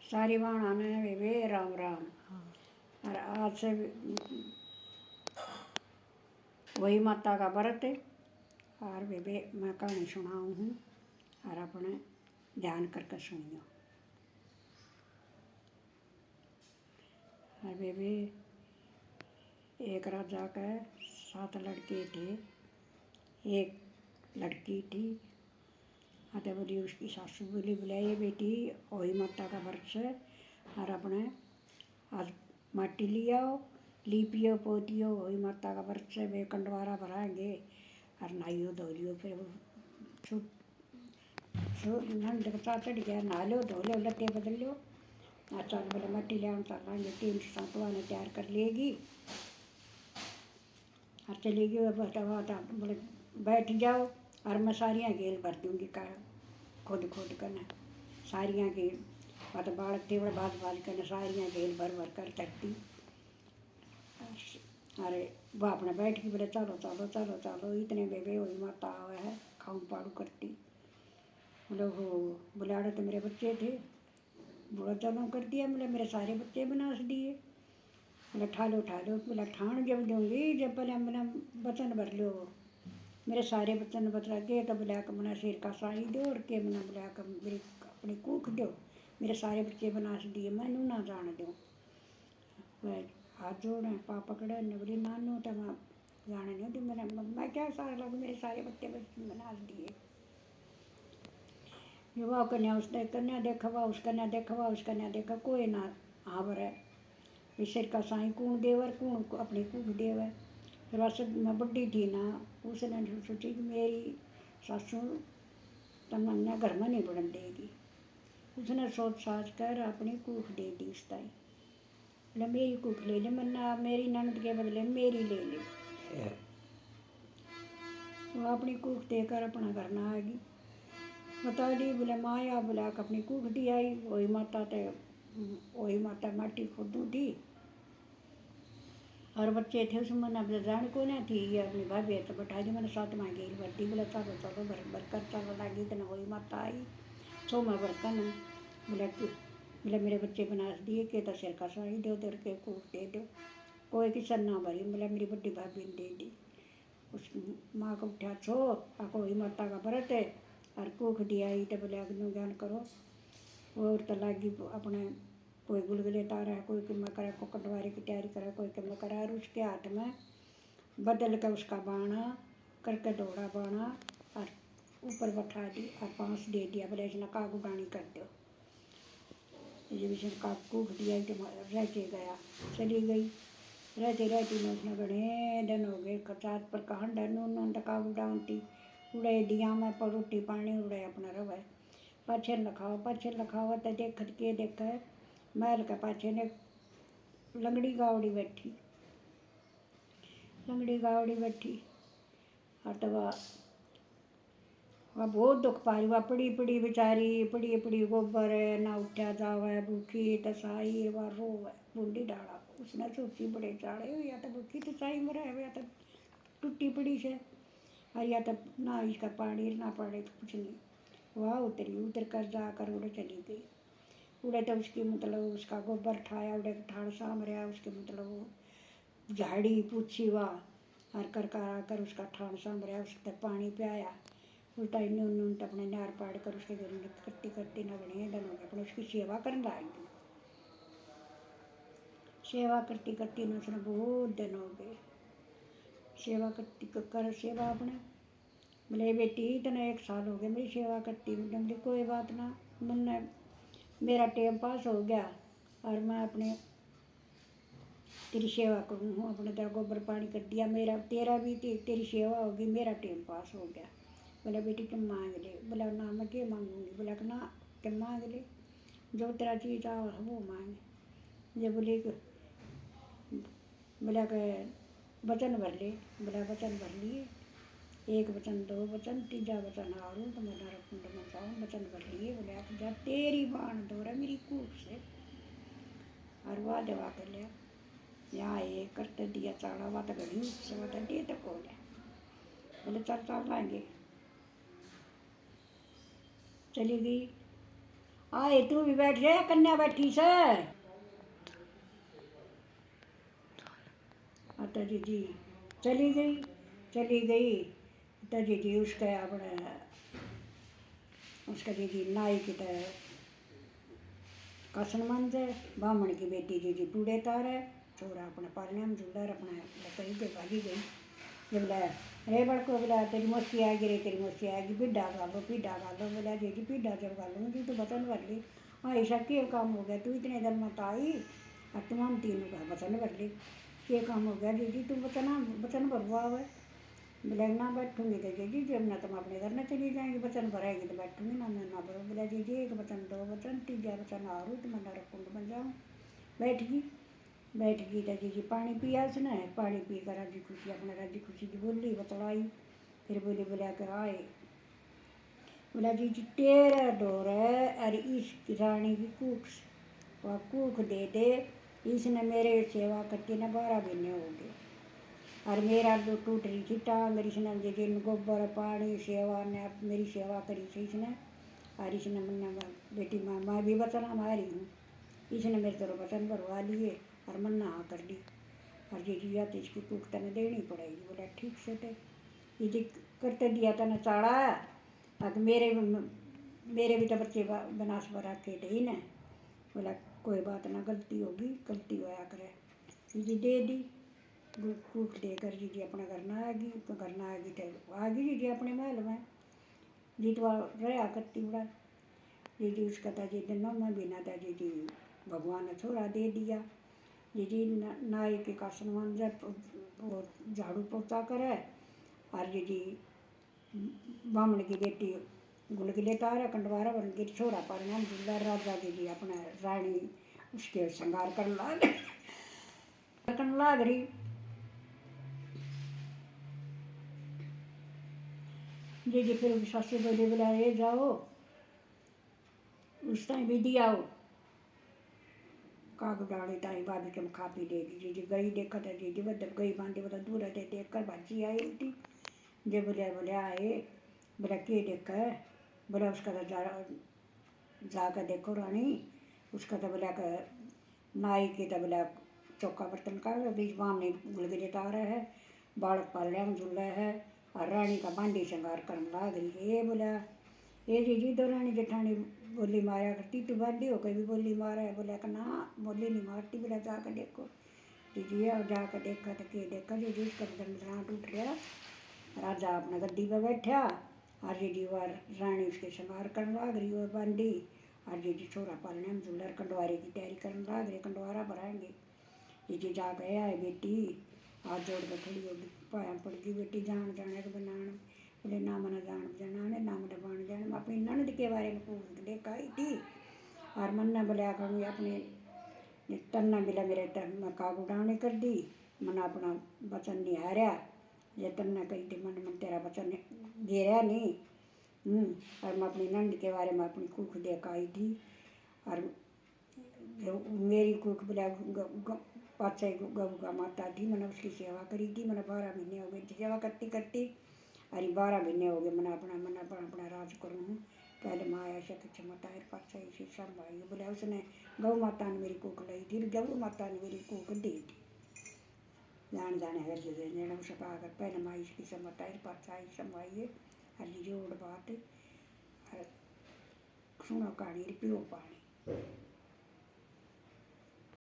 सारी बाणा ने वे राम राम। और आज से वही माता का व्रत है और वे मैं कहानी सुनाऊँ हूँ और अपने ध्यान करके सुनियो। और वे एक राजा के 7 लड़के थे, एक लड़की थी। अतः बोली उसकी सासू बोली बुलाइए बेटी वही माता का व्रत है और अपने आज माटी लियाओ, लीपियो पोतियो वही माता का व्रत से वे कंडवारा भराएंगे और नहाइयो धो लियो। फिर नंद बचा चढ़ गया, नहा लो धो लो लत्ते बदल लो। चल बोले मट्टी ले चलेंगे, 3 सांतवा ने तैयार कर लेगी और चलेगी। बोले बैठ जाओ और मैं सारियाँ गेल भर दूँगी का खुद करना सारियाँ गेल। तो बालक थे बड़े बाज करना सारियाँ गेल भर कर धरती। अरे वह अपने बैठ के बोले चलो चलो चलो चलो। इतने बेबे वही माता आवे है खाऊं पाड़ू करती। बोले हो बोले आड़े तो मेरे बच्चे थे। बोला चलो कर दिया। बोले मेरे सारे बच्चे बनास दिए। बोले ठा लो बोला ठाण जब दूँगी जब पहले मैंने वचन भर लो। मेरे सारे बच्चन बतला के तो बोला कि मना सिर का साई दो और के मना बोला कि मेरी अपनी कूख दो। मेरे सारे बच्चे बनास दिए मैनू ना जान दो। हाथ जोड़े पाप पकड़े ने बोली नानू तो मैं जाने नहीं दी। मैं क्या सारा लग मेरे सारे बच्चे बनास दिए। युवा कन्या उसने कन्या देखा हुआ उस कन्या देखा हुआ उस कन्या देखा कोई ना आवर है। सिर का साई कूण देवर कूण अपनी कूख देवर। फिर बस मैं बड्डी थी ना उसने सोची कि मेरी सासू तो मैं घर में नहीं बढ़न देगी। उसने सोच साच कर अपनी कूख दे दी उस ताई। बोले मेरी कूख ले ले मन्ना मेरी ननद के बदले मेरी ले ले। वो अपनी कूख देकर अपना घर ना आएगी। बता दी बोले माया बोला अपनी कूख दी आई वही माता माटी खुदू थी और बच्चे थे उसमें मना जान को ना थी। ये अपनी भाभी तो बैठा दी मैंने 7 माँ गेल भरती। बोला चलो चलो भर कर चलो लगी इतना वही माता आई 6 माँ बर्तन। बोले मेरे बच्चे बनास दिए के तो सिर का साई दो दर के कूख दे दो। कोई किसन ना भरी। बोला मेरी बड़ी भाभी ने दे दी। उस माँ को उठा छो आको वही माता का व्रत है और कूख दिया ही तो बोले अग्नि ज्ञान करो। और तो लागी अपने कोई गुलगुले तारा है कोई किम्मा करे को कटवारी की तैयारी करे कोई किम्मा करे। और उसके हाथ में बदल कर उसका बाणा करके दौड़ा बाणा और ऊपर बैठा दी और 5 दे दिया। बोले इसने काग उड़ानी कर दो। ये भी काग कूख दिया तो रहते गया चली गई। रहते में उसने घने दिन हो गए खचात पर कहाँ डर काग उड़ाती उड़े दिया में पर रोटी पानी उड़े अपना रवे। पाछे लखाओ तो देखत के देखे महल के पाछे ने लंगड़ी गावड़ी बैठी और तो वह बहुत दुख पा रही। वह पड़ी बेचारी पड़ी गोबर ना उठा जावे भूखी तसाई वह रोवे बूंदी डाला। उसने सोची बड़े चाड़े या तो भूखी तसाई मरे या तो टूटी पड़ी से और या तो ना इसका पानी ना पड़े तो कुछ नहीं। वह उतर कर जाकर उड़े चली गई। उड़े तो उसकी मतलब उसका गोबर ठाया उड़े ठाड़ साम रहा उसके मतलब झाड़ी पूछी वाह और कर आकर उसका ठाड़ साम रहा उसके पानी पियाया। उल्टा इन्हें तो अपने नार पाड़ कर उसके घर करती न बने दिन हो गए अपने उसकी सेवा करने लाएंगे। सेवा करती न उसने बहुत दिन हो गए सेवा सेवा अपने। बोले बेटी इतना 1 साल हो गया मेरी सेवा करती हूँ। कोई बात ना मैंने मेरा टाइम पास हो गया और मैं अपने तेरी सेवा करूँ हूँ। अपने तेरा गोबर पानी कर दिया मेरा तेरा भी तेरी सेवा होगी मेरा टाइम पास हो गया। बोला बेटी तुम मांग ले। बोला ना मैं क्या मांगूंगी। बोला कि ना तुम मांग ले जो तेरा चीज़ आओ वो मांग। जब बोला कि वचन भर ले। बोला वचन भर लिए 1 वचन 2 वचन 3जा वचन आऊँ तो मैं कुंड में जाऊँ वचन भर लिए। बोले जब तेरी बाण दौड़ा मेरी कूख से और वाह दवा कर लिया यहाँ एक करते दिया चाड़ा हुआ तो घड़ी उससे तो दे तो को लिया। बोले चल लाएंगे। चली गई आए तू भी बैठ जा, कन्या बैठी से। तो दीदी चली गई, चली गई। तो दीदी उसका अपने उसका दीदी नाई की तरह कसन मंद है, बामण की बेटी दीदी बूढ़े तार है, छोरा अपने पालने में झूलर अपना लकड़ी के भागी गई। जब बोला रे बड़को, बोला तेरी मस्ती आएगी, रे तेरी मस्ती आएगी, पीढ़ा गालो पीढ़ा गालो। बोला दीदी पीढ़ा जब गालूंगी तो बतन भर ली। हाँ ऐसा क्या काम हो गया, तू इतने दिन मत आई और तुम हम तीनों का बतन भर ली। ये काम हो गया दीदी, तुम बतना बतन भरवा हुआ। बोला ना बैठूंगी तो दीदी जब ना तुम अपने घर में चली जाएंगी, बचन भराएगी तो बैठूंगी ना, मैं ना भरो। बोला दीदी एक बचन दो बचन, तीजा बचन आरू तो मैं नरकुंड बन जाऊँ। बैठ गई, बैठ गई तो दीदी पानी पिया उसने, पानी पी कर राजी खुशी अपना राजी खुशी की बोली बतलाई। फिर बोली बोला कर आए, बोला दीदी तेरा डोर है, अरे इस रानी की कूख वह कूख दे दे, इसने मेरे सेवा करके न 12 महीने हो गए। और मेरा जो टूट रही थी टांग, इसने दिन गोबर पानी सेवा ने मेरी सेवा करी थी इसने। और इसने मन्ना बेटी मैं भी वचन हमारी हूँ, इसने मेरे तरह वचन भरवा लिए और मन्ना हाँ कर ली। और दीदी या तो इसकी कूक तने देनी पड़ेगी। बोला ठीक से थे दीदी करते दिया तने चाड़ा, अब मेरे भी तो बच्चे बनास बरा के थे ही ना। बोला कोई बात ना, गलती होगी, गलती होया करे। दीदी दे दी कूक देकर दीदी अपने घर ना आ गई। तो घर ना आ गई तो आ गई दीदी अपने महल में। दीदी रहा करती बड़ा दीदी उसका था जी दिन में बिना था दीदी भगवान ने छोरा दे दिया। दीदी नाई के कासन मंजर वो झाड़ू पोछा करे। और दीदी बामण की बेटी गुलगुले तारा कंडवारा बन गई, छोरा पालना दूल्हा राजा। दीदी अपना रानी उसके श्रृंगार कर लाग रही। दीदी फिर सासू बोली बोला ये जाओ उस टाइम भी दिया हो काग डाली ताई भाभी के खा पी देगी। दीदी गई देखा था दीदी बदल गई बांधी बोला दूर है देख कर भाजी आई उल्टी। जे बोले आए, बोला के देखा है, बोला उसका तो जाकर देखो रानी, उसका तो बोला नाई के तो बोला चौका बर्तन का बीच बामने गुलगुले तारा है, बालक पालिया में झूला है और रानी का बांडी श्रृंगार कर लाग रही। ये बोला ये दीदी दो रानी जेठानी बोली मारा करती, तू बांडी हो कभी भी बोली मारा है। बोला कि ना बोली नहीं मारती। बोला जाकर देखो। दीदी और जाकर देखा तो के देखा दीदी उसका राट उठ रहा। राजा अपना गद्दी पर बैठा और दीदी और रानी उसके श्रृंगार कर लाग रही और बांडी। और दीदी छोरा पालने में झूलर कंडवारे की तैयारी करने लाग रही, कंडवारा भराएंगे। दीदी जा गए आए बेटी हाथ जोड़ कर खड़ी होगी, पाया पड़ गई बेटी जान जाने के बनाने। बोले ना मना जान जाना ना मना बाण जाने। मैं अपनी ननद के बारे में पूछ लेकर आई थी और मन्ना बोलिया करूँगी अपने तन्ना बिला मेरे मैं काग उड़ाने कर दी, मना अपना वचन नहीं हारा। ये तन्ना कही थी मन मन तेरा वचन घेरा नहीं। और मैं अपनी नंद के बारे में अपनी कुख देख आई थी। और मेरी कुख बोला पाचा गऊ का माता थी, मैंने उसकी सेवा करी थी। मैंने 12 महीने हो गए थी सेवा करती करती। अरे 12 महीने हो गए मैंने अपना राज करूँ। पहले माया शक क्षमता है पाचा इसी संभाई। बोला उसने गौ माता ने मेरी कुख लाई थी, गौ माता ने मेरी कुख दी थी। जान जाने हर जने उसे पाकर पहले माई इसकी क्षमता है पाचा ही संभाइए। हरी जोड़ बात सुनो कहानी पियो पानी।